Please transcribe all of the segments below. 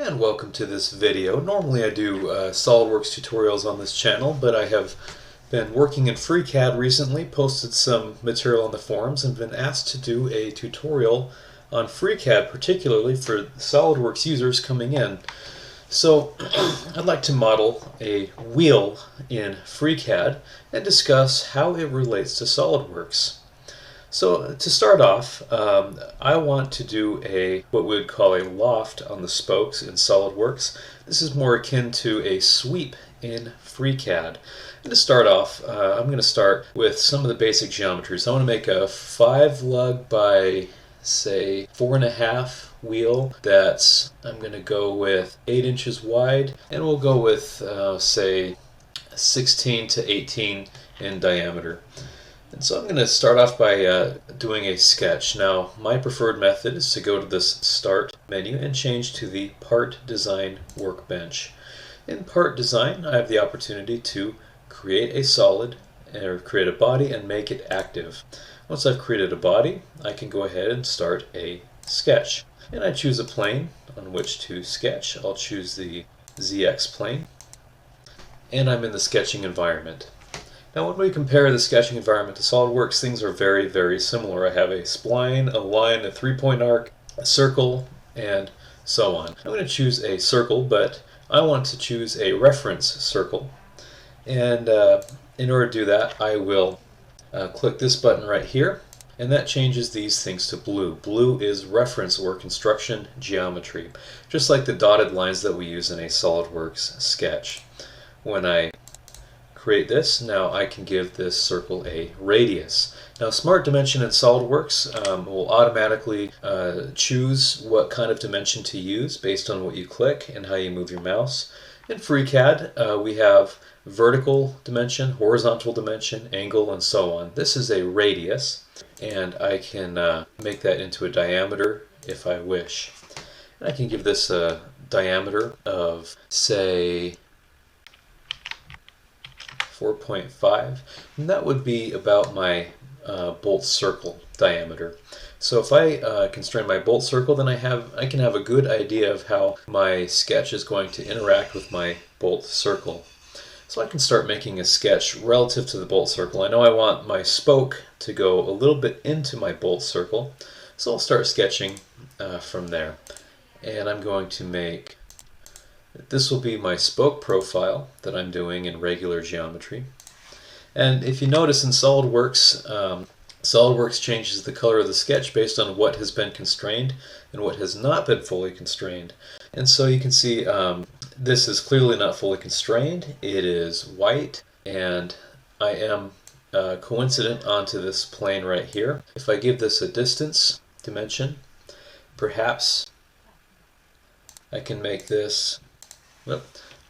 And welcome to this video. Normally I do SolidWorks tutorials on this channel, but I have been working in FreeCAD recently, posted some material on the forums, and been asked to do a tutorial on FreeCAD, particularly for SolidWorks users coming in. So I'd like to model a wheel in FreeCAD and discuss how it relates to SolidWorks. So to start off, I want to do what we would call a loft on the spokes in SolidWorks. This is more akin to a sweep in FreeCAD. And to start off, I'm going to start with some of the basic geometries. I want to make a 5 lug by, say, 4.5 wheel I'm going to go with 8 inches wide, and we'll go with, say, 16 to 18 in diameter. And so I'm going to start off by doing a sketch. Now, my preferred method is to go to this Start menu and change to the Part Design workbench. In Part Design, I have the opportunity to create a solid, or create a body, and make it active. Once I've created a body, I can go ahead and start a sketch. And I choose a plane on which to sketch. I'll choose the ZX plane, and I'm in the sketching environment. Now when we compare the sketching environment to SolidWorks, things are very, very similar. I have a spline, a line, a 3-point arc, a circle, and so on. I'm going to choose a circle, but I want to choose a reference circle. And in order to do that, I will click this button right here, and that changes these things to blue. Blue is reference or construction geometry, just like the dotted lines that we use in a SolidWorks sketch. When I create this, now I can give this circle a radius. Now Smart Dimension in SolidWorks will automatically choose what kind of dimension to use based on what you click and how you move your mouse. In FreeCAD we have vertical dimension, horizontal dimension, angle, and so on. This is a radius, and I can make that into a diameter if I wish. And I can give this a diameter of, say, 4.5, and that would be about my bolt circle diameter. So if I constrain my bolt circle, then I can have a good idea of how my sketch is going to interact with my bolt circle. So I can start making a sketch relative to the bolt circle. I know I want my spoke to go a little bit into my bolt circle, so I'll start sketching from there. And I'm going to make, this will be my spoke profile that I'm doing in regular geometry. And if you notice in SolidWorks, SolidWorks changes the color of the sketch based on what has been constrained and what has not been fully constrained. And so you can see this is clearly not fully constrained. It is white, and I am coincident onto this plane right here. If I give this a distance dimension, perhaps I can make this,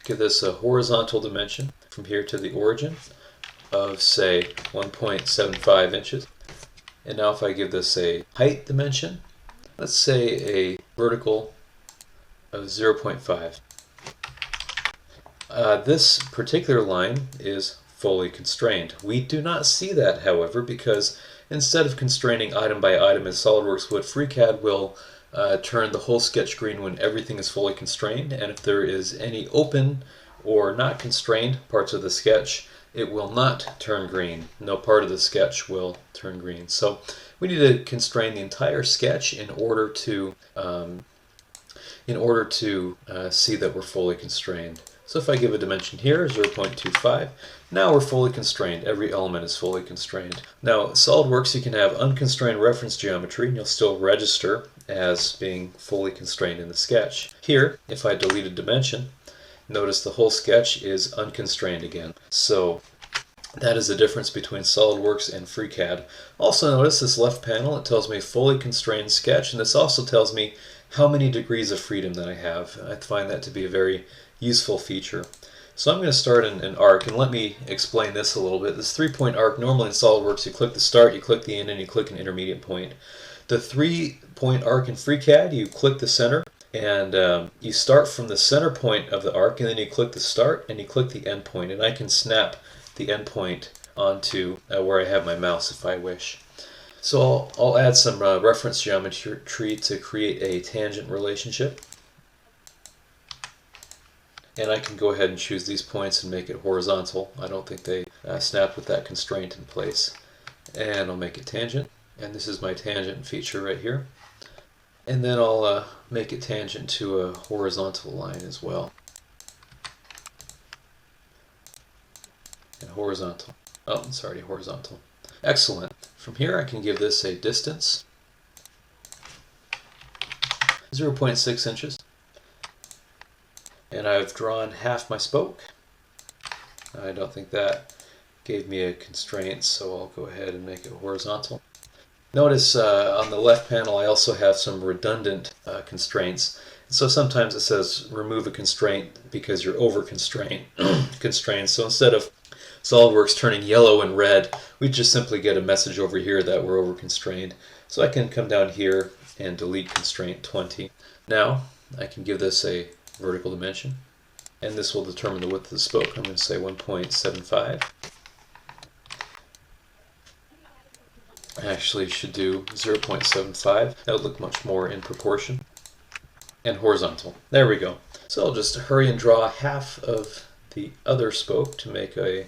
give this a horizontal dimension from here to the origin of, say, 1.75 inches. And now if I give this a height dimension, let's say a vertical of 0.5. This particular line is fully constrained. We do not see that, however, because instead of constraining item by item as SolidWorks would, FreeCAD will turn the whole sketch green when everything is fully constrained, and if there is any open or not constrained parts of the sketch, it will not turn green. No part of the sketch will turn green. So we need to constrain the entire sketch in order to see that we're fully constrained. So if I give a dimension here, 0.25, now we're fully constrained. Every element is fully constrained. Now, SolidWorks, you can have unconstrained reference geometry, and you'll still register as being fully constrained in the sketch. Here, if I delete a dimension, notice the whole sketch is unconstrained again. So that is the difference between SolidWorks and FreeCAD. Also notice this left panel, it tells me fully constrained sketch, and this also tells me how many degrees of freedom that I have. I find that to be a very useful feature. So I'm going to start an arc, and let me explain this a little bit. This 3-point arc, normally in SolidWorks you click the start, you click the end, and you click an intermediate point. The 3-point arc in FreeCAD, you click the center, and you start from the center point of the arc, and then you click the start and you click the end point, and I can snap the end point onto where I have my mouse if I wish. So I'll add some reference geometry to create a tangent relationship. And I can go ahead and choose these points and make it horizontal. I don't think they snap with that constraint in place. And I'll make it tangent. And this is my tangent feature right here. And then I'll make it tangent to a horizontal line as well. And horizontal. Oh, it's already horizontal. Excellent. From here I can give this a distance. 0.6 inches. And I've drawn half my spoke. I don't think that gave me a constraint, so I'll go ahead and make it horizontal. Notice on the left panel I also have some redundant constraints. So sometimes it says remove a constraint because you're over constrained. So instead of SolidWorks turning yellow and red, we just simply get a message over here that we're over constrained. So I can come down here and delete constraint 20. Now I can give this a vertical dimension, and this will determine the width of the spoke. I'm going to say 1.75. I actually should do 0.75. That would look much more in proportion. And horizontal. There we go. So I'll just hurry and draw half of the other spoke to make a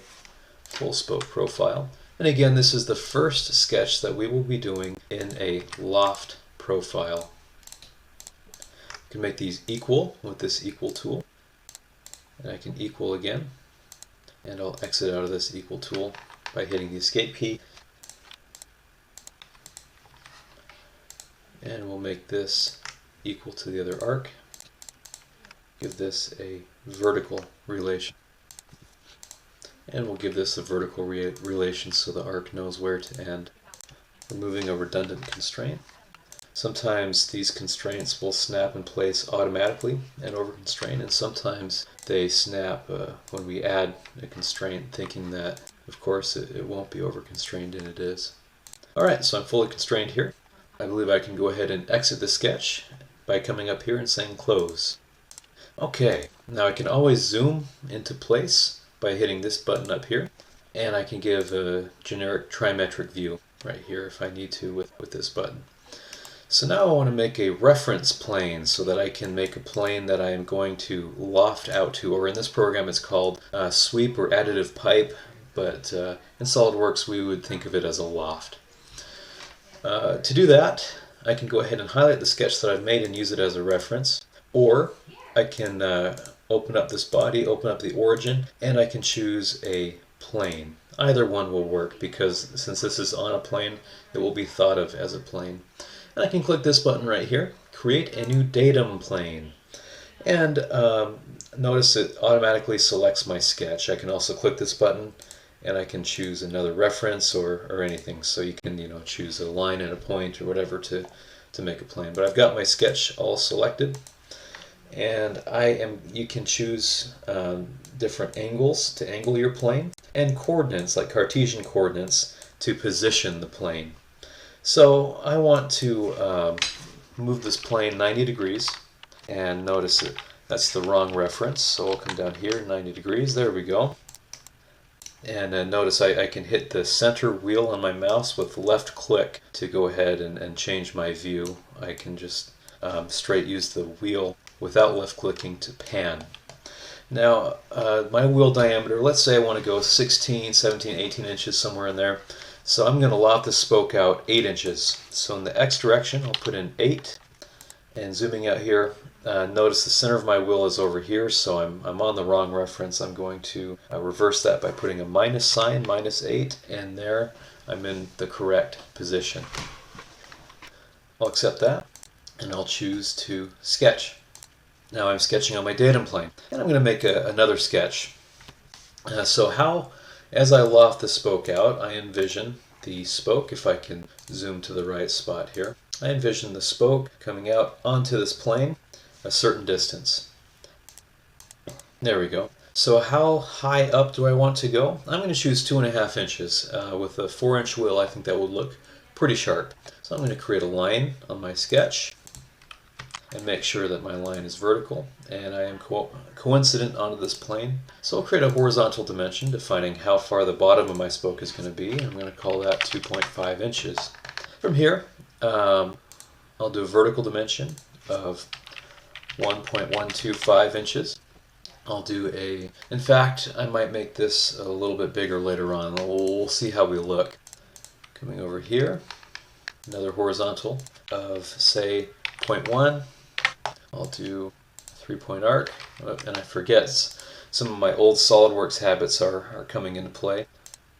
full spoke profile. And again, this is the first sketch that we will be doing in a loft profile. I can make these equal with this equal tool. And I can equal again. And I'll exit out of this equal tool by hitting the escape key. And we'll make this equal to the other arc. Give this a vertical relation. And we'll give this a vertical relation so the arc knows where to end. Removing a redundant constraint. Sometimes these constraints will snap in place automatically and over constraint, and sometimes they snap when we add a constraint, thinking that, of course, it won't be over constrained, and it is. Alright, so I'm fully constrained here. I believe I can go ahead and exit the sketch by coming up here and saying close. Okay, now I can always zoom into place by hitting this button up here, and I can give a generic trimetric view right here if I need to with this button. So now I want to make a reference plane so that I can make a plane that I am going to loft out to, or in this program it's called sweep or additive pipe, but in SolidWorks we would think of it as a loft. To do that, I can go ahead and highlight the sketch that I've made and use it as a reference, or I can open up this body, open up the origin, and I can choose a plane. Either one will work because since this is on a plane, it will be thought of as a plane. And I can click this button right here, create a new datum plane. And notice it automatically selects my sketch. I can also click this button and I can choose another reference or anything. So you can choose a line and a point or whatever to make a plane. But I've got my sketch all selected. And you can choose different angles to angle your plane and coordinates like Cartesian coordinates to position the plane. So I want to move this plane 90 degrees, and notice that that's the wrong reference, so I'll come down here 90 degrees, there we go. And notice I can hit the center wheel on my mouse with left click to go ahead and change my view. I can just straight use the wheel without left clicking to pan. Now my wheel diameter, let's say I want to go 16, 17, 18 inches, somewhere in there. So I'm going to loft the spoke out 8 inches. So in the X direction I'll put in 8, and zooming out here, notice the center of my wheel is over here, so I'm on the wrong reference. I'm going to reverse that by putting a minus sign, -8, and there I'm in the correct position. I'll accept that, and I'll choose to sketch. Now I'm sketching on my datum plane, and I'm going to make another sketch. As I loft the spoke out, I envision the spoke, if I can zoom to the right spot here, I envision the spoke coming out onto this plane a certain distance. There we go. So how high up do I want to go? I'm going to choose 2.5 inches. With a 4-inch wheel, I think that would look pretty sharp. So I'm going to create a line on my sketch and make sure that my line is vertical, and I am coincident onto this plane. So I'll create a horizontal dimension defining how far the bottom of my spoke is going to be. I'm going to call that 2.5 inches. From here, I'll do a vertical dimension of 1.125 inches, in fact, I might make this a little bit bigger later on. We'll see how we look. Coming over here, another horizontal of, say, 0.1. I'll do 3-point arc, and I forget some of my old SolidWorks habits are coming into play.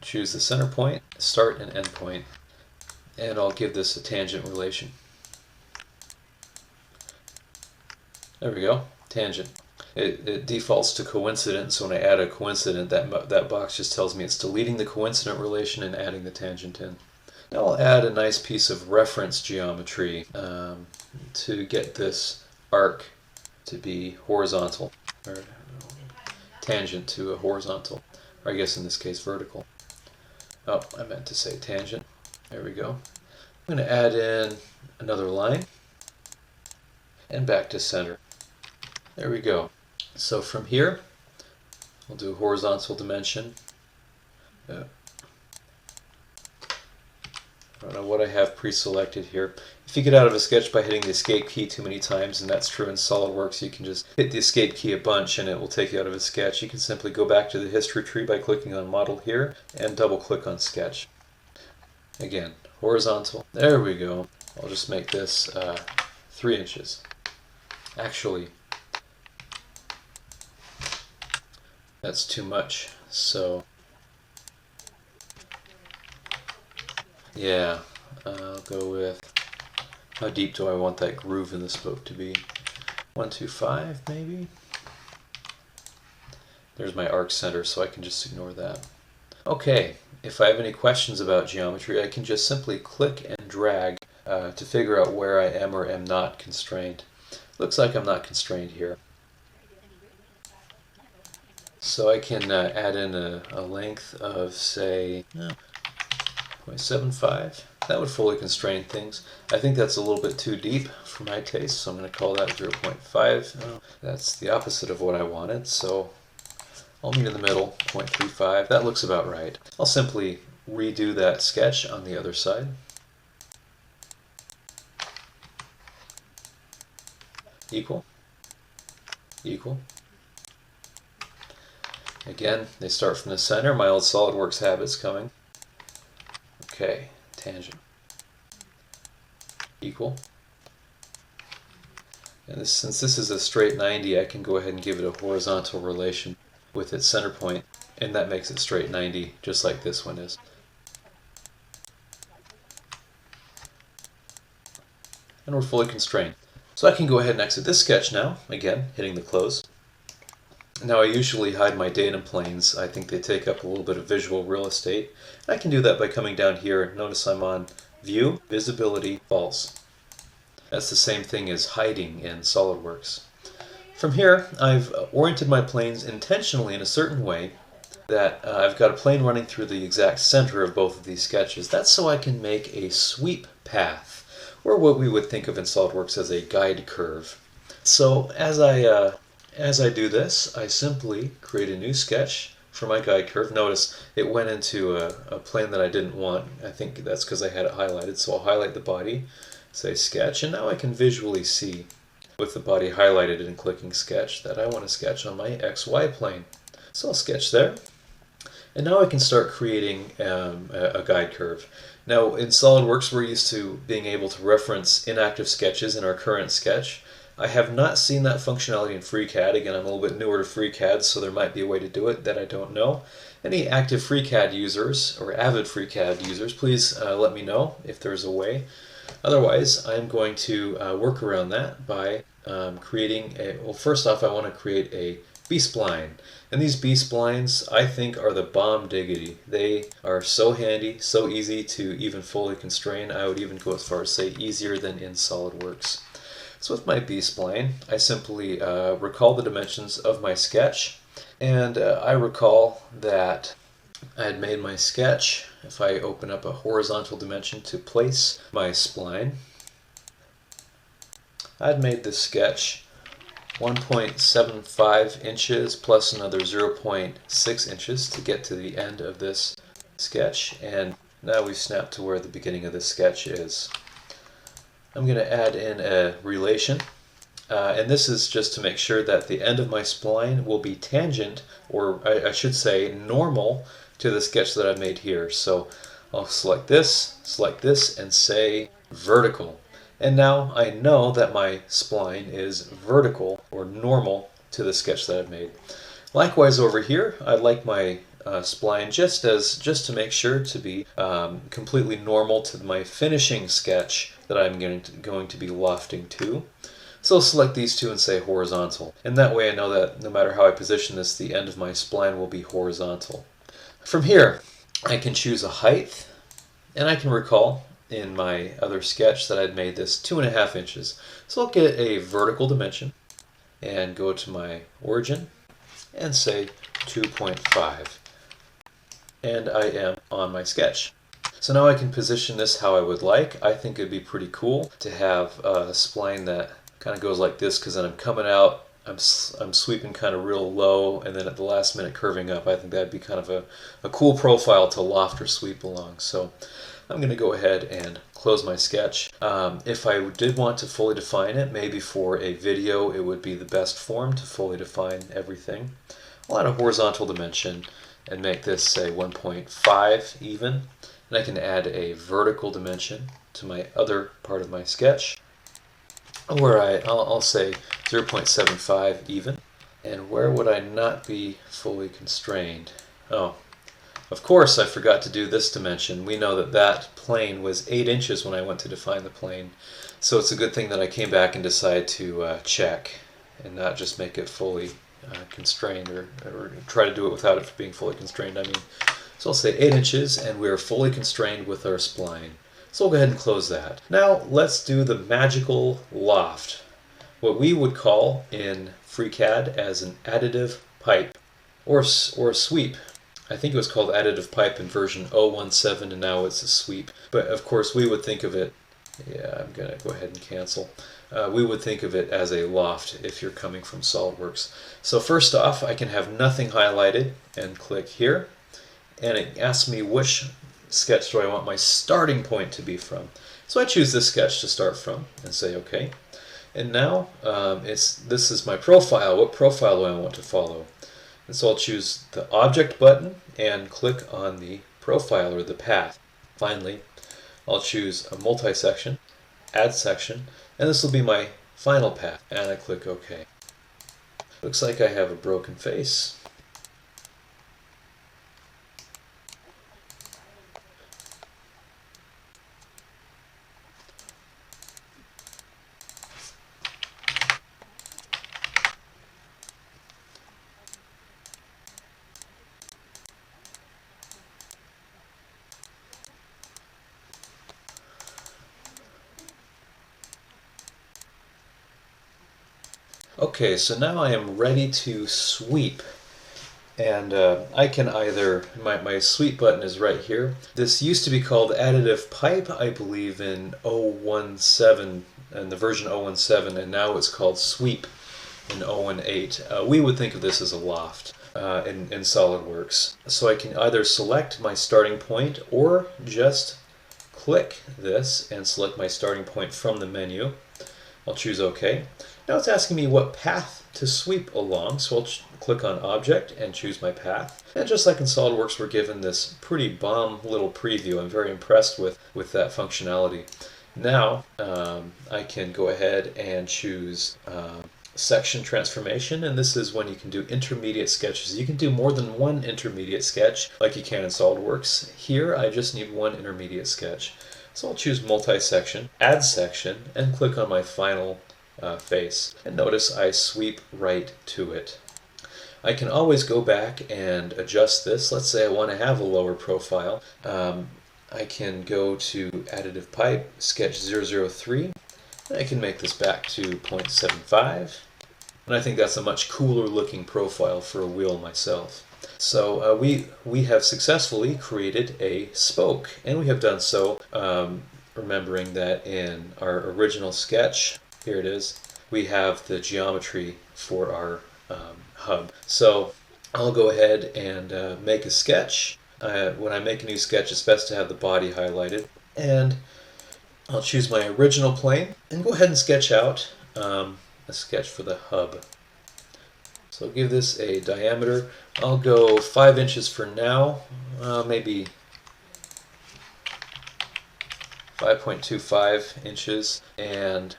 Choose the center point, start and end point, and I'll give this a tangent relation. There we go, tangent. It defaults to coincident, so when I add a coincident, that box just tells me it's deleting the coincident relation and adding the tangent in. Now I'll add a nice piece of reference geometry to get this arc to be horizontal, or tangent to a horizontal, or I guess in this case vertical. Oh, I meant to say tangent. There we go. I'm going to add in another line and back to center. There we go. So from here, we'll do a horizontal dimension. I don't know what I have pre-selected here. If you get out of a sketch by hitting the escape key too many times, and that's true in SolidWorks, you can just hit the escape key a bunch and it will take you out of a sketch. You can simply go back to the history tree by clicking on model here and double click on sketch. Again, horizontal. There we go. I'll just make this 3 inches. Actually, that's too much, so yeah, I'll go with, how deep do I want that groove in the spoke to be? 125 maybe? There's my arc center, so I can just ignore that. Okay, if I have any questions about geometry, I can just simply click and drag to figure out where I am or am not constrained. Looks like I'm not constrained here. So I can add in a length of, say, 0.75. That would fully constrain things. I think that's a little bit too deep for my taste, so I'm going to call that 0.5. That's the opposite of what I wanted, so I'll meet in the middle, 0.35. That looks about right. I'll simply redo that sketch on the other side. Equal. Equal. Again, they start from the center. My old SolidWorks habit's coming. Okay, tangent. Equal. And since this is a straight 90, I can go ahead and give it a horizontal relation with its center point, and that makes it straight 90, just like this one is. And we're fully constrained. So I can go ahead and exit this sketch now, again, hitting the close. Now I usually hide my datum planes. I think they take up a little bit of visual real estate. I can do that by coming down here. Notice I'm on View, Visibility, False. That's the same thing as hiding in SolidWorks. From here, I've oriented my planes intentionally in a certain way that I've got a plane running through the exact center of both of these sketches. That's so I can make a sweep path, or what we would think of in SolidWorks as a guide curve. So as I do this, I simply create a new sketch for my guide curve. Notice it went into a plane that I didn't want. I think that's because I had it highlighted. So I'll highlight the body, say sketch, and now I can visually see with the body highlighted and clicking sketch that I want to sketch on my XY plane. So I'll sketch there. And now I can start creating a guide curve. Now in SolidWorks we're used to being able to reference inactive sketches in our current sketch. I have not seen that functionality in FreeCAD. Again, I'm a little bit newer to FreeCAD, so there might be a way to do it that I don't know. Any active FreeCAD users or avid FreeCAD users, please let me know if there's a way. Otherwise, I'm going to work around that by creating a, well, first off I want to create a B-spline. And these B-splines I think are the bomb diggity. They are so handy, so easy to even fully constrain. I would even go as far as say easier than in SolidWorks. So with my B-spline, I simply recall the dimensions of my sketch, and I recall that I had made my sketch. If I open up a horizontal dimension to place my spline, I'd made this sketch 1.75 inches plus another 0.6 inches to get to the end of this sketch, and now we've snapped to where the beginning of this sketch is. I'm going to add in a relation And this is just to make sure that the end of my spline will be tangent, or I should say normal, to the sketch that I made here. So I'll select this, and say vertical. And now I know that my spline is vertical or normal to the sketch that I've made. Likewise over here, I like my spline just to make sure to be completely normal to my finishing sketch that I'm going to be lofting to. So I'll select these two and say horizontal. And that way I know that no matter how I position this, the end of my spline will be horizontal. From here, I can choose a height, and I can recall in my other sketch that I'd made this 2.5 inches. So I'll get a vertical dimension and go to my origin and say 2.5. And I am on my sketch. So now I can position this how I would like. I think it'd be pretty cool to have a spline that kind of goes like this, because then I'm coming out, I'm sweeping kind of real low, and then at the last minute curving up. I think that'd be kind of a cool profile to loft or sweep along. So I'm going to go ahead and close my sketch. If I did want to fully define it, maybe for a video, it would be the best form to fully define everything. I'll add a horizontal dimension and make this, say, 1.5 even. And I can add a vertical dimension to my other part of my sketch, where I'll say 0.75 even. And where would I not be fully constrained? Oh, of course I forgot to do this dimension. We know that that plane was 8 inches when I went to define the plane. So it's a good thing that I came back and decided to check and not just make it fully constrained, or try to do it without it being fully constrained, I mean. So I'll say 8 inches, and we're fully constrained with our spline. So we'll go ahead and close that. Now let's do the magical loft, what we would call in FreeCAD as an additive pipe, or a sweep. I think it was called additive pipe in version 0.17, and now it's a sweep. But of course we would think of it, yeah, I'm going to go ahead and cancel. We would think of it as a loft if you're coming from SolidWorks. So first off, I can have nothing highlighted and click here, and it asks me which sketch do I want my starting point to be from. So I choose this sketch to start from and say OK. And now this is my profile. What profile do I want to follow? And so I'll choose the Object button and click on the profile or the path. Finally, I'll choose a multi-section, Add Section, and this will be my final path. And I click OK. Looks like I have a broken face. Okay, so now I am ready to sweep, and I can either, my sweep button is right here. This used to be called additive pipe, I believe, in 0.17, in the version 0.17, and now it's called sweep in 0.18. We would think of this as a loft in SolidWorks. So I can either select my starting point or just click this and select my starting point from the menu. I'll choose OK. Now it's asking me what path to sweep along, so I'll click on Object and choose my path. And just like in SolidWorks, we're given this pretty bomb little preview. I'm very impressed with that functionality. Now I can go ahead and choose Section Transformation, and this is when you can do intermediate sketches. You can do more than one intermediate sketch like you can in SolidWorks. Here I just need one intermediate sketch. So I'll choose Multi-Section, Add Section, and click on my final face. And notice I sweep right to it. I can always go back and adjust this. Let's say I want to have a lower profile. I can go to Additive Pipe, Sketch 003, and I can make this back to 0.75. And I think that's a much cooler looking profile for a wheel myself. So we have successfully created a spoke, and we have done so remembering that in our original sketch, here it is, we have the geometry for our hub. So I'll go ahead and make a sketch. When I make a new sketch, it's best to have the body highlighted. And I'll choose my original plane and go ahead and sketch out a sketch for the hub. So I'll give this a diameter. I'll go 5 inches for now, maybe 5.25 inches, and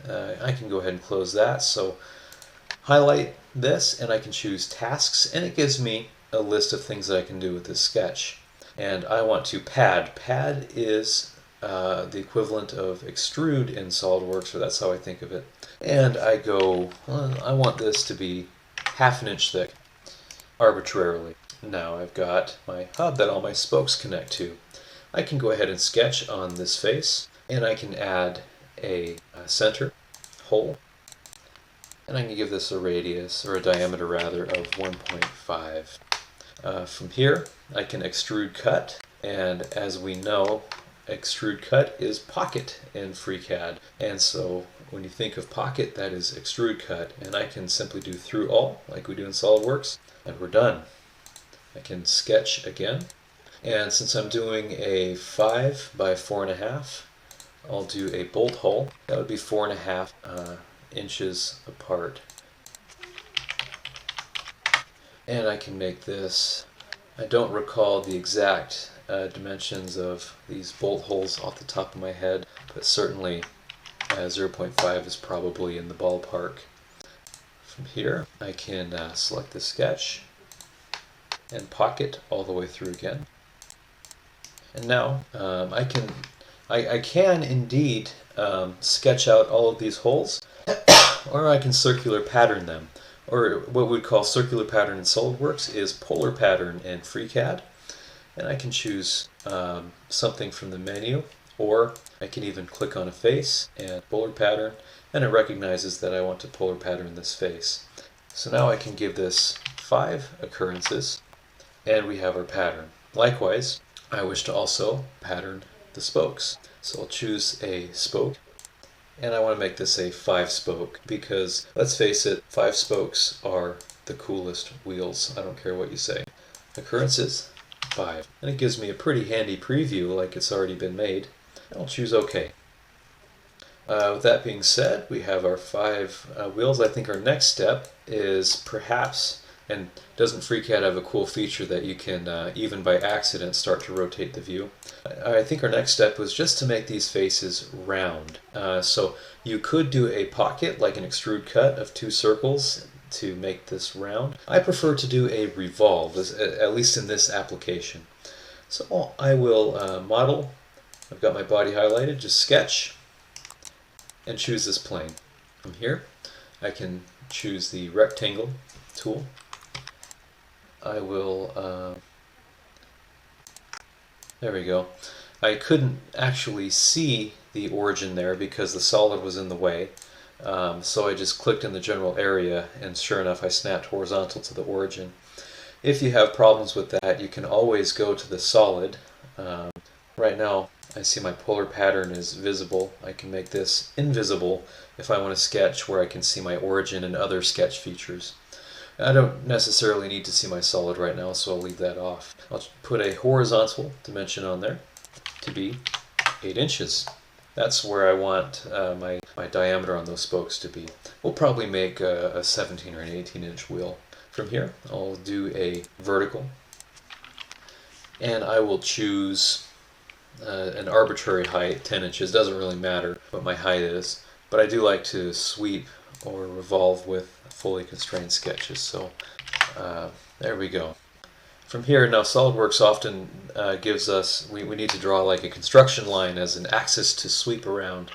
I can go ahead and close that. So highlight this and I can choose tasks, and it gives me a list of things that I can do with this sketch. And I want to pad. Pad is the equivalent of extrude in SolidWorks, or that's how I think of it. And I go, I want this to be 1/2 inch thick, arbitrarily. Now I've got my hub that all my spokes connect to. I can go ahead and sketch on this face, and I can add a center hole, and I can give this a radius, or a diameter rather, of 1.5. From here I can extrude cut, and as we know, extrude cut is pocket in FreeCAD, and so when you think of pocket, that is extrude cut, and I can simply do through all like we do in SolidWorks, and we're done. I can sketch again, and since I'm doing a 5 by 4.5, I'll do a bolt hole. That would be 4.5 inches apart. And I can make this, I don't recall the exact dimensions of these bolt holes off the top of my head, but certainly 0.5 is probably in the ballpark. From here I can select the sketch and pocket all the way through again. And now I can indeed sketch out all of these holes, or I can circular pattern them. Or what we'd call circular pattern in SolidWorks is polar pattern in FreeCAD. And I can choose something from the menu, or I can even click on a face and polar pattern, and it recognizes that I want to polar pattern this face. So now I can give this 5 occurrences, and we have our pattern. Likewise, I wish to also pattern the spokes. So I'll choose a spoke, and I want to make this a 5 spoke, because let's face it, 5 spokes are the coolest wheels. I don't care what you say. Occurrences, 5. And it gives me a pretty handy preview like it's already been made. I'll choose OK. With that being said, we have our 5 wheels. I think our next step is perhaps, and doesn't FreeCAD have a cool feature that you can even by accident start to rotate the view? I think our next step was just to make these faces round. So you could do a pocket, like an extrude cut of 2 circles to make this round. I prefer to do a revolve, at least in this application. So I will model. I've got my body highlighted, just sketch, and choose this plane. From here I can choose the rectangle tool. I will, there we go. I couldn't actually see the origin there because the solid was in the way, so I just clicked in the general area, and sure enough I snapped horizontal to the origin. If you have problems with that, you can always go to the solid. Right now I see my polar pattern is visible. I can make this invisible if I want to sketch where I can see my origin and other sketch features. I don't necessarily need to see my solid right now, so I'll leave that off. I'll put a horizontal dimension on there to be 8 inches. That's where I want my diameter on those spokes to be. We'll probably make a 17 or an 18-inch wheel. From here, I'll do a vertical, and I will choose an arbitrary height, 10 inches. Doesn't really matter what my height is, but I do like to sweep or revolve with fully constrained sketches. So there we go. From here, now SolidWorks often gives us, we need to draw like a construction line as an axis to sweep around.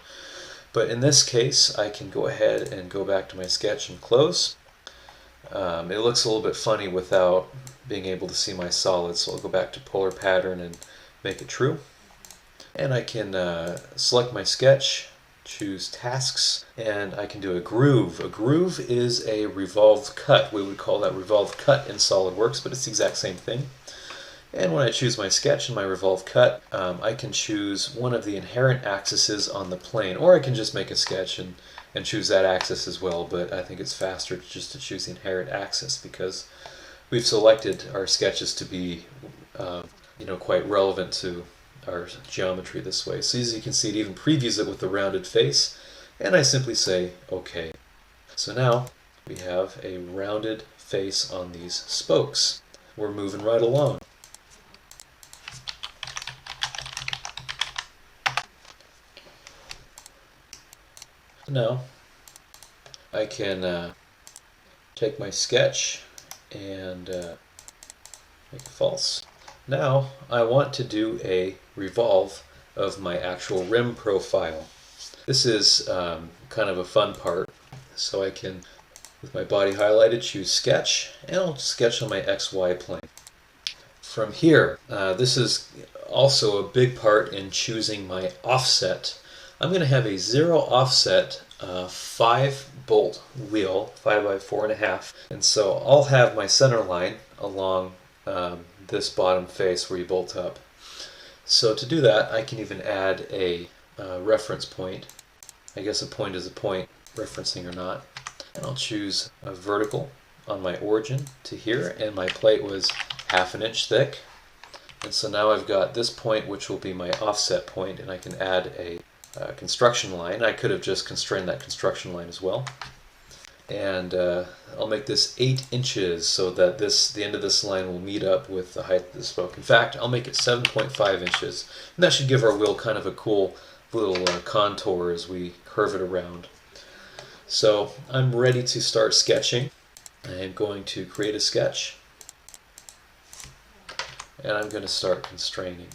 But in this case, I can go ahead and go back to my sketch and close. It looks a little bit funny without being able to see my solid, so I'll go back to polar pattern and make it true. And I can select my sketch, choose tasks, and I can do a groove. A groove is a revolved cut. We would call that revolved cut in SolidWorks, but it's the exact same thing. And when I choose my sketch and my revolved cut, I can choose one of the inherent axes on the plane, or I can just make a sketch and choose that axis as well, but I think it's faster just to choose the inherent axis because we've selected our sketches to be quite relevant to our geometry this way. So as you can see, it even previews it with the rounded face, and I simply say OK. So now we have a rounded face on these spokes. We're moving right along. Now I can take my sketch and make it false. Now I want to do a revolve of my actual rim profile. This is kind of a fun part. So I can, with my body highlighted, choose sketch, and I'll sketch on my XY plane. From here, this is also a big part in choosing my offset. I'm going to have a 0 offset 5-bolt wheel, 5 by 4.5, and so I'll have my center line along this bottom face where you bolt up. So to do that, I can even add a reference point. I guess a point is a point, referencing or not. And I'll choose a vertical on my origin to here, and my plate was 1/2 inch thick. And so now I've got this point, which will be my offset point, and I can add a construction line. I could have just constrained that construction line as well. And I'll make this 8 inches so that the end of this line will meet up with the height of the spoke. In fact, I'll make it 7.5 inches. And that should give our wheel kind of a cool little contour as we curve it around. So I'm ready to start sketching. I'm going to create a sketch, and I'm going to start constraining.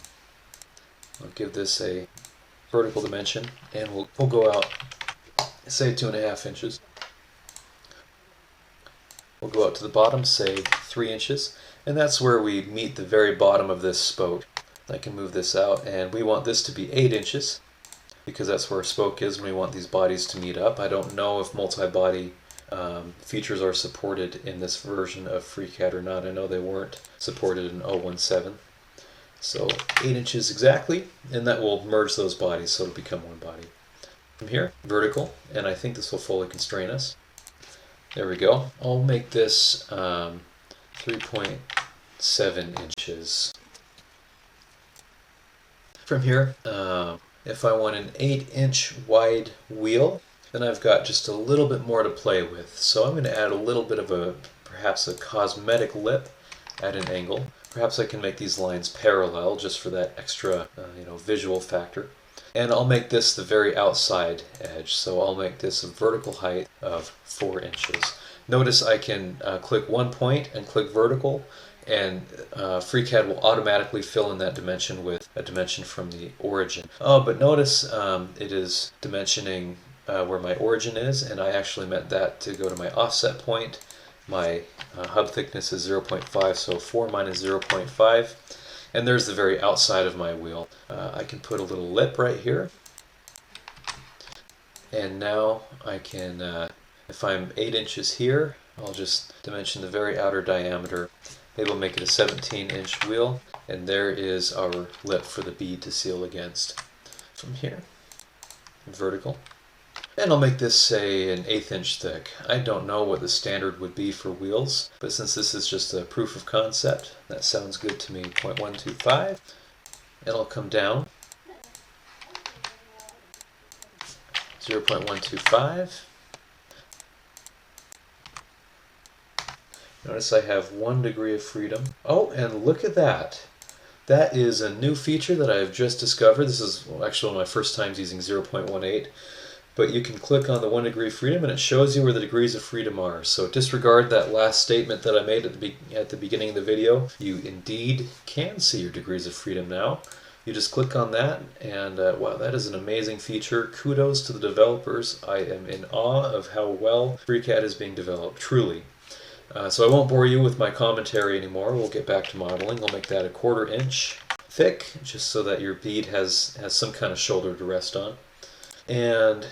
I'll give this a vertical dimension, and we'll go out, say 2.5 inches. We'll go out to the bottom, say 3 inches, and that's where we meet the very bottom of this spoke. I can move this out, and we want this to be 8 inches because that's where our spoke is when we want these bodies to meet up. I don't know if multi-body features are supported in this version of FreeCAD or not. I know they weren't supported in 017. So 8 inches exactly, and that will merge those bodies so it'll become one body. From here, vertical, and I think this will fully constrain us. There we go. I'll make this 3.7 inches. From here, if I want an 8-inch wide wheel, then I've got just a little bit more to play with. So I'm going to add a little bit of perhaps a cosmetic lip at an angle. Perhaps I can make these lines parallel just for that extra visual factor. And I'll make this the very outside edge. So I'll make this a vertical height of 4 inches. Notice I can click one point and click vertical, and FreeCAD will automatically fill in that dimension with a dimension from the origin. Oh, but notice it is dimensioning where my origin is, and I actually meant that to go to my offset point. My hub thickness is 0.5, so 4 minus 0.5, and there's the very outside of my wheel. I can put a little lip right here, and now I can, if I'm 8 inches here, I'll just dimension the very outer diameter. Maybe we'll make it a 17-inch wheel, and there is our lip for the bead to seal against. From here, vertical. And I'll make this, say, an 1/8 inch thick. I don't know what the standard would be for wheels, but since this is just a proof of concept, that sounds good to me. 0.125, and I'll come down 0.125. Notice I have 1 degree of freedom. Oh, and look at that. That is a new feature that I've just discovered. This is actually one of my first times using 0.18. But you can click on the 1 degree of freedom and it shows you where the degrees of freedom are. So disregard that last statement that I made at the beginning of the video. You indeed can see your degrees of freedom now. You just click on that, and wow, that is an amazing feature. Kudos to the developers. I am in awe of how well FreeCAD is being developed, truly. So I won't bore you with my commentary anymore. We'll get back to modeling. I'll make that a 1/4 inch thick, just so that your bead has some kind of shoulder to rest on. And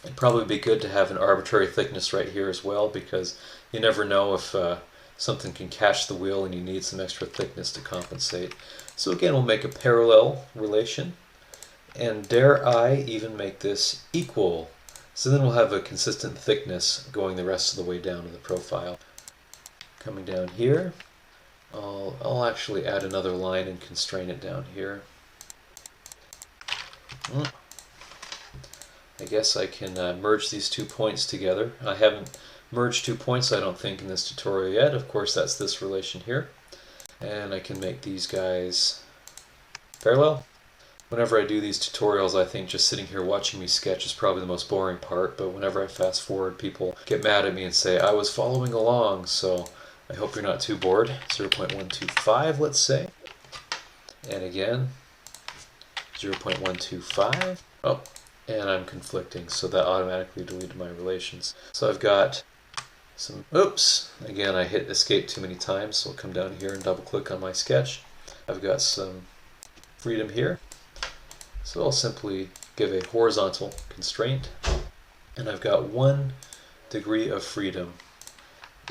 it'd probably be good to have an arbitrary thickness right here as well, because you never know if something can catch the wheel and you need some extra thickness to compensate. So again, we'll make a parallel relation, and dare I even make this equal. So then we'll have a consistent thickness going the rest of the way down to the profile. Coming down here, I'll actually add another line and constrain it down here. I guess I can merge these 2 points together. I haven't merged 2 points, I don't think, in this tutorial yet. Of course, that's this relation here. And I can make these guys parallel. Whenever I do these tutorials, I think just sitting here watching me sketch is probably the most boring part, but whenever I fast forward, people get mad at me and say, I was following along, so I hope you're not too bored. 0.125, let's say. And again, 0.125. Oh, and I'm conflicting, so that automatically deleted my relations. So I've got some, oops, again I hit escape too many times, so I'll come down here and double click on my sketch. I've got some freedom here, so I'll simply give a horizontal constraint, and I've got 1 degree of freedom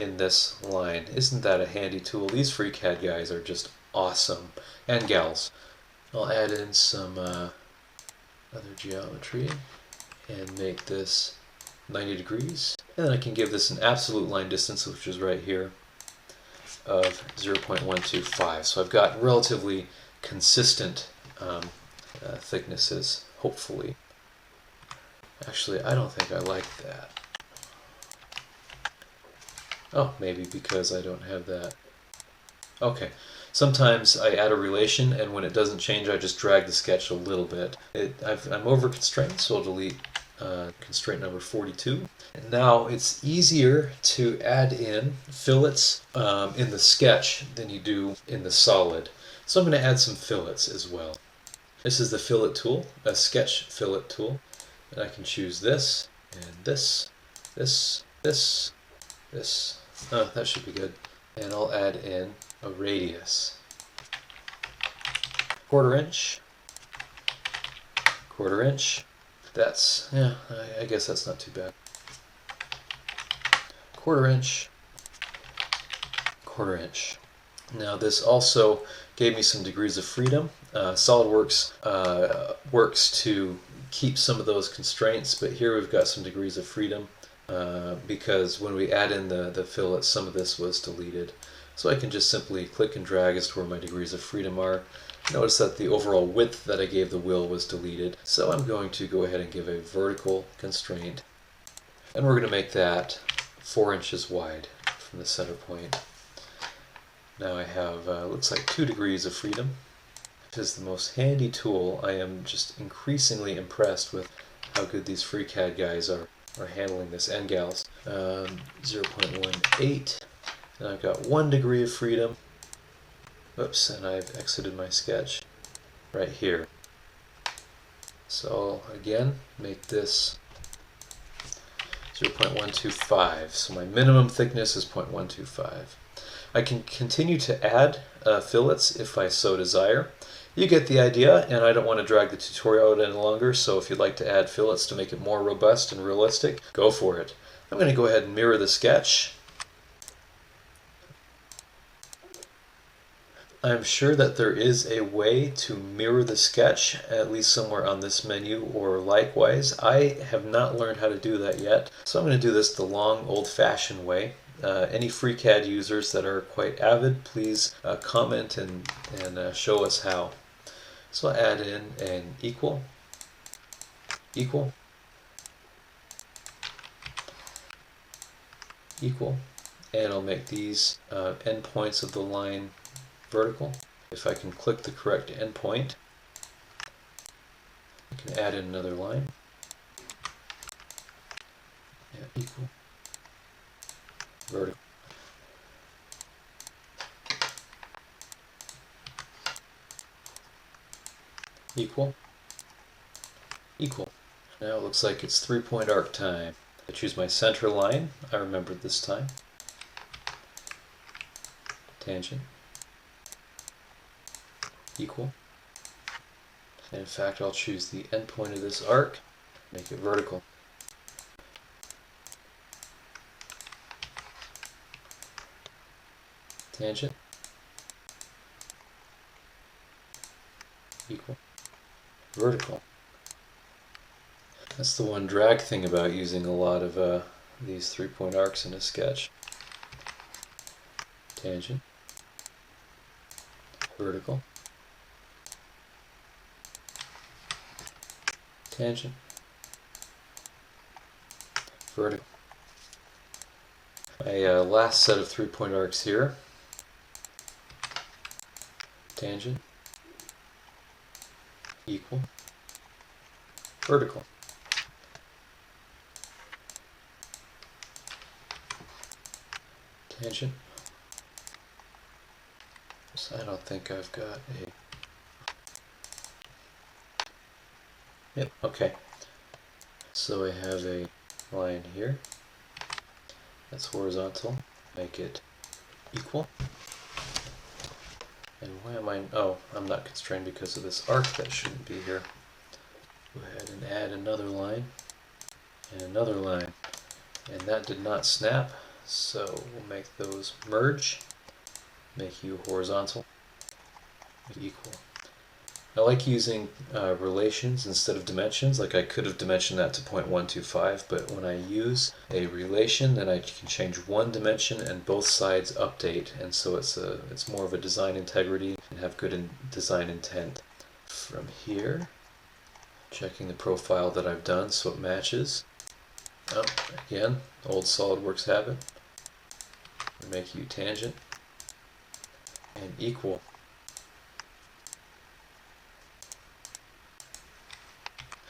in this line. Isn't that a handy tool? These FreeCAD guys are just awesome, and gals. I'll add in some other geometry and make this 90 degrees. And then I can give this an absolute line distance, which is right here, of 0.125. So I've got relatively consistent thicknesses, hopefully. Actually, I don't think I like that. Oh, maybe because I don't have that. Okay. Sometimes I add a relation, and when it doesn't change, I just drag the sketch a little bit. I'm over constrained, so I'll delete constraint number 42. And now it's easier to add in fillets in the sketch than you do in the solid. So I'm going to add some fillets as well. This is the fillet tool, a sketch fillet tool. And I can choose this, and this. Oh, that should be good. And I'll add in a radius. 1/4 inch. 1/4 inch. That's, yeah, I guess that's not too bad. 1/4 inch. 1/4 inch. Now this also gave me some degrees of freedom. SolidWorks works to keep some of those constraints, but here we've got some degrees of freedom because when we add in the fillets, some of this was deleted. So I can just simply click and drag as to where my degrees of freedom are. Notice that the overall width that I gave the wheel was deleted. So I'm going to go ahead and give a vertical constraint. And we're going to make that 4 inches wide from the center point. Now I have, looks like 2 degrees of freedom. It is the most handy tool. I am just increasingly impressed with how good these FreeCAD guys are handling this, and gals. 0.18. And I've got 1 degree of freedom. Oops, and I've exited my sketch right here. So again, make this 0.125. So my minimum thickness is 0.125. I can continue to add fillets if I so desire. You get the idea, and I don't want to drag the tutorial out any longer, so if you'd like to add fillets to make it more robust and realistic, go for it. I'm going to go ahead and mirror the sketch. I'm sure that there is a way to mirror the sketch, at least somewhere on this menu or likewise. I have not learned how to do that yet, so I'm going to do this the long, old-fashioned way. Any FreeCAD users that are quite avid, please comment and show us how. So I'll add in an equal, equal, equal, and I'll make these endpoints of the line vertical. If I can click the correct endpoint, I can add in another line. Yeah, equal, vertical. Equal, equal. Now it looks like it's 3-point arc time. I choose my center line. I remembered this time. Tangent. Equal. And in fact, I'll choose the endpoint of this arc, make it vertical. Tangent. Equal. Vertical. That's the one drag thing about using a lot of these 3-point arcs in a sketch. Tangent. Vertical. Tangent. vertical. My last set of 3-point arcs here. Tangent, equal, vertical. Tangent. So I don't think I've got a... Yep, okay. So I have a line here. That's horizontal. Make it equal. And why am I... Oh, I'm not constrained because of this arc that shouldn't be here. Go ahead and add another line. And another line. And that did not snap. So we'll make those merge. Make you horizontal. Equal. I like using relations instead of dimensions. Like I could have dimensioned that to 0.125, but when I use a relation, then I can change one dimension and both sides update, and so it's more of a design integrity and have good design intent. From here, checking the profile that I've done so it matches. Oh, again, old SolidWorks habit. Make you tangent and equal.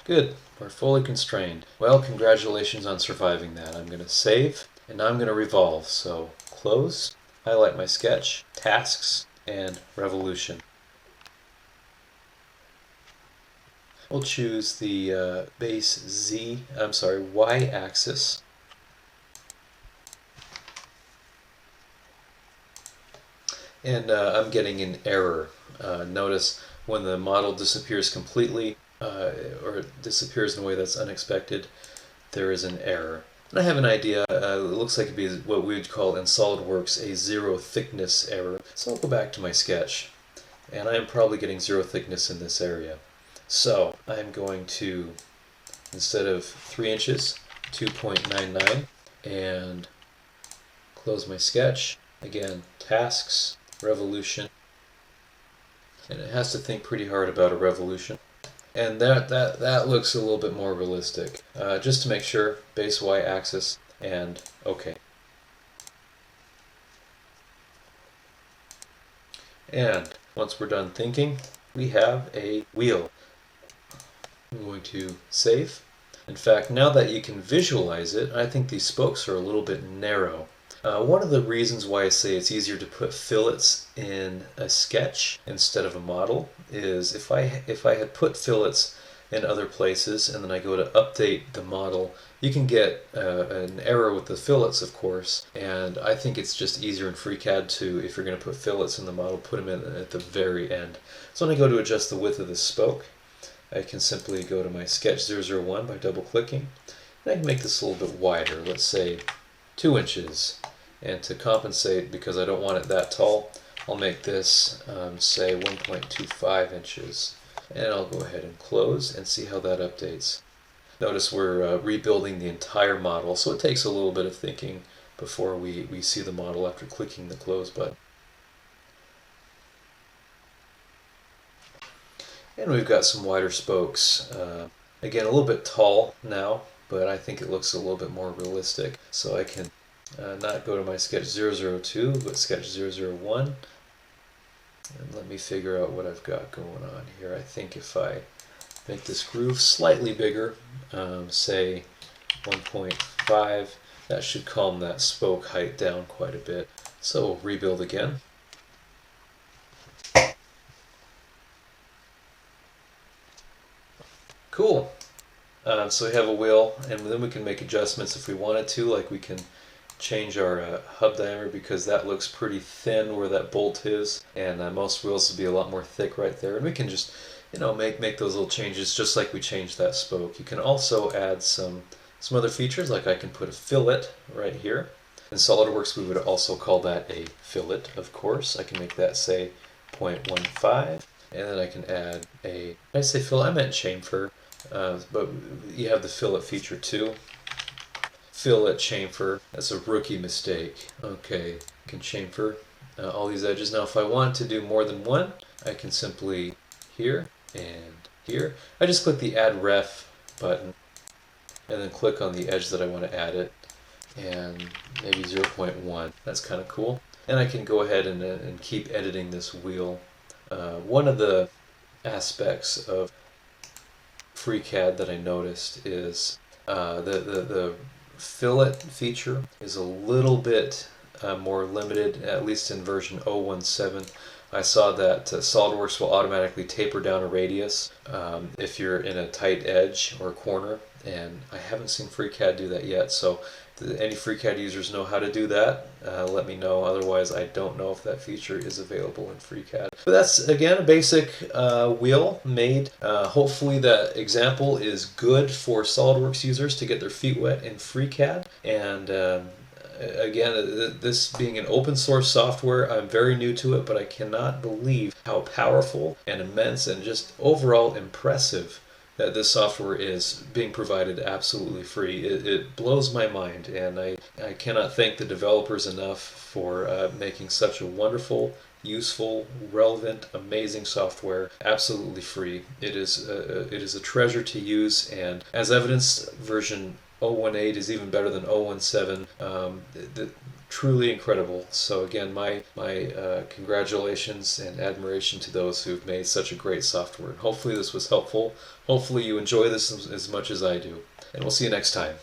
Good, we're fully constrained. Well, congratulations on surviving that. I'm going to save, and now I'm going to revolve. So close, highlight my sketch, tasks, and revolution. We'll choose the base y-axis. And I'm getting an error. Notice when the model disappears completely, or disappears in a way that's unexpected, there is an error. And I have an idea. It looks like it'd be what we would call in SolidWorks a zero thickness error. So I'll go back to my sketch, and I'm probably getting zero thickness in this area. So I'm going to, instead of 3 inches, 2.99, and close my sketch. Again, tasks, revolution, and it has to think pretty hard about a revolution. And that looks a little bit more realistic. Just to make sure, base y-axis, and OK. And once we're done thinking, we have a wheel. I'm going to save. In fact, now that you can visualize it, I think these spokes are a little bit narrow. One of the reasons why I say it's easier to put fillets in a sketch instead of a model is if I had put fillets in other places and then I go to update the model, you can get an error with the fillets, of course, and I think it's just easier in FreeCAD to, if you're going to put fillets in the model, put them in at the very end. So when I go to adjust the width of the spoke, I can simply go to my sketch 001 by double clicking, and I can make this a little bit wider, let's say 2 inches. And to compensate, because I don't want it that tall, I'll make this, say, 1.25 inches. And I'll go ahead and close and see how that updates. Notice we're rebuilding the entire model, so it takes a little bit of thinking before we see the model after clicking the close button. And we've got some wider spokes. Again, a little bit tall now, but I think it looks a little bit more realistic. So I can not go to my sketch 002, but sketch 001. And let me figure out what I've got going on here. I think if I make this groove slightly bigger, say 1.5, that should calm that spoke height down quite a bit. So we'll rebuild again. Cool. So we have a wheel, and then we can make adjustments if we wanted to, like we can change our hub diameter because that looks pretty thin where that bolt is, and most wheels will be a lot more thick right there, and we can just, you know, make those little changes just like we changed that spoke. You can also add some other features, like I can put a fillet right here. In SolidWorks we would also call that a fillet, of course. I can make that say 0.15, and then I can add a, I say fillet, I meant chamfer, but you have the fillet feature too. Fillet chamfer, that's a rookie mistake. Okay, I can chamfer all these edges. Now if I want to do more than one, I can simply here and here. I just click the add ref button, and then click on the edge that I want to add it, and maybe 0.1. That's kind of cool. And I can go ahead and keep editing this wheel. One of the aspects of FreeCAD that I noticed is the fillet feature is a little bit more limited, at least in version 0.17. I saw that SolidWorks will automatically taper down a radius if you're in a tight edge or corner, and I haven't seen FreeCAD do that yet. So if any FreeCAD users know how to do that, let me know. Otherwise, I don't know if that feature is available in FreeCAD. But that's, again, a basic wheel made. Hopefully that example is good for SolidWorks users to get their feet wet in FreeCAD. And again, this being an open source software, I'm very new to it, but I cannot believe how powerful and immense and just overall impressive that this software is being provided absolutely free. It blows my mind, and I cannot thank the developers enough for making such a wonderful, useful, relevant, amazing software absolutely free. It is a treasure to use, and as evidenced, version 0.18 is even better than 0.17. Truly incredible. So again, my congratulations and admiration to those who've made such a great software. Hopefully this was helpful. Hopefully you enjoy this as much as I do. And we'll see you next time.